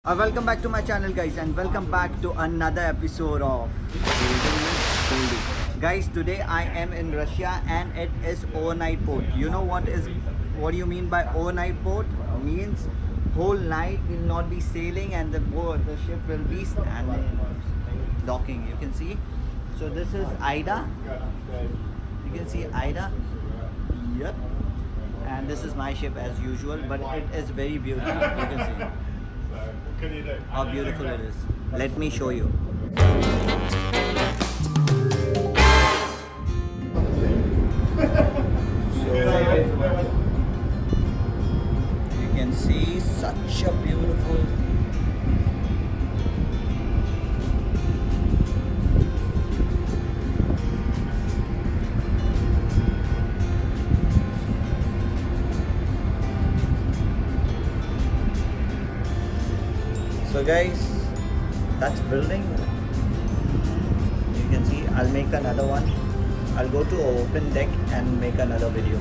Welcome back to my channel, guys, and welcome back to another episode of Guys, today I am in Russia and it is overnight port. You know what do you mean by overnight port? Means whole night will not be sailing and the ship will be standing docking. You can see. So this is Ida. You can see Ida. Yep. And this is my ship as usual, but it is very beautiful. You can see how beautiful it is. Let me show you. So you can see such a beautiful So guys, that's building. You can see I'll make another one. I'll go to open deck and make another video.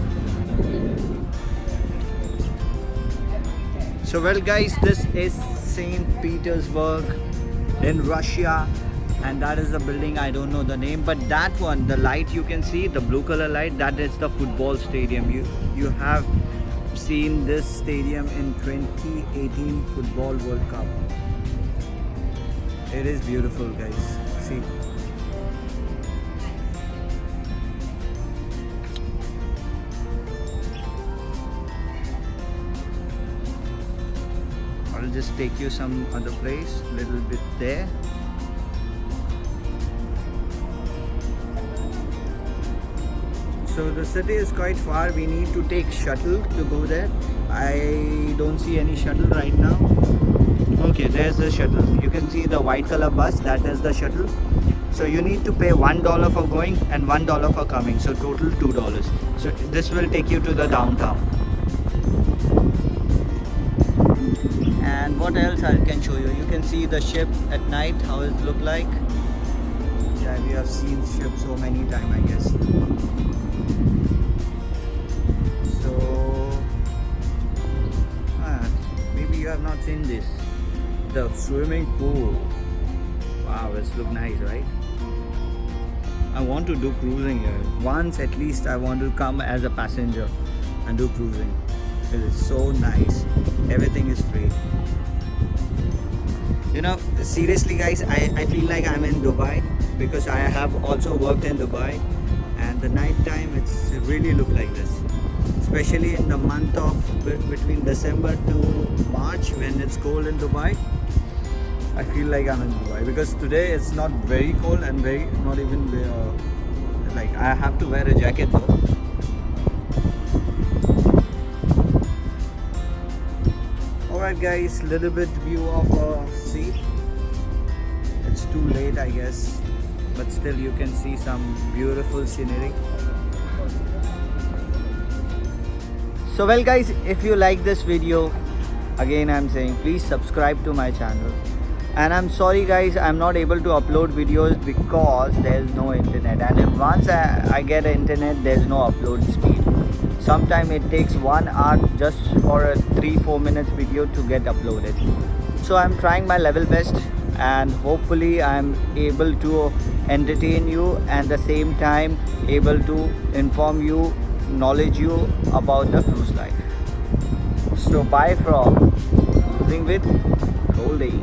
So well guys, this is St. Petersburg in Russia, and that is the building. I don't know the name, but that one, the light you can see, the blue color light, that is the football stadium. You have seen this stadium in 2018 Football World Cup. It is beautiful, guys. See. I'll just take you some other place, little bit there. So the city is quite far. We need to take shuttle to go there. I don't see any shuttle right now. Okay, there's the shuttle. You can see the white color bus, that is the shuttle. So you need to pay $1 for going and $1 for coming. So total $2. So this will take you to the downtown. And what else I can show you? You can see the ship at night, how it look like. Yeah, we have seen ships so many times, I guess. Maybe you have not seen this. The swimming pool. Wow, this looks nice, right? I want to do cruising here. Once at least I want to come as a passenger and do cruising. It is so nice. Everything is free. You know, seriously guys, I feel like I'm in Dubai because I have also worked in Dubai, and the night time it's really look like this. Especially in the month of between December to March when it's cold in Dubai. I feel like I'm in Dubai because today it's not very cold and not even like I have to wear a jacket though. Alright guys, little bit view of sea. It's too late I guess, but still you can see some beautiful scenery. So well guys, if you like this video, again I'm saying please subscribe to my channel. And I'm sorry guys, I'm not able to upload videos because there's no internet, and if once I get internet, there's no upload speed. Sometimes it takes 1 hour just for a 3-4 minutes video to get uploaded. So I'm trying my level best, and hopefully I'm able to entertain you and at the same time able to inform you, knowledge you about the cruise life. So bye from Cruising with Goldie.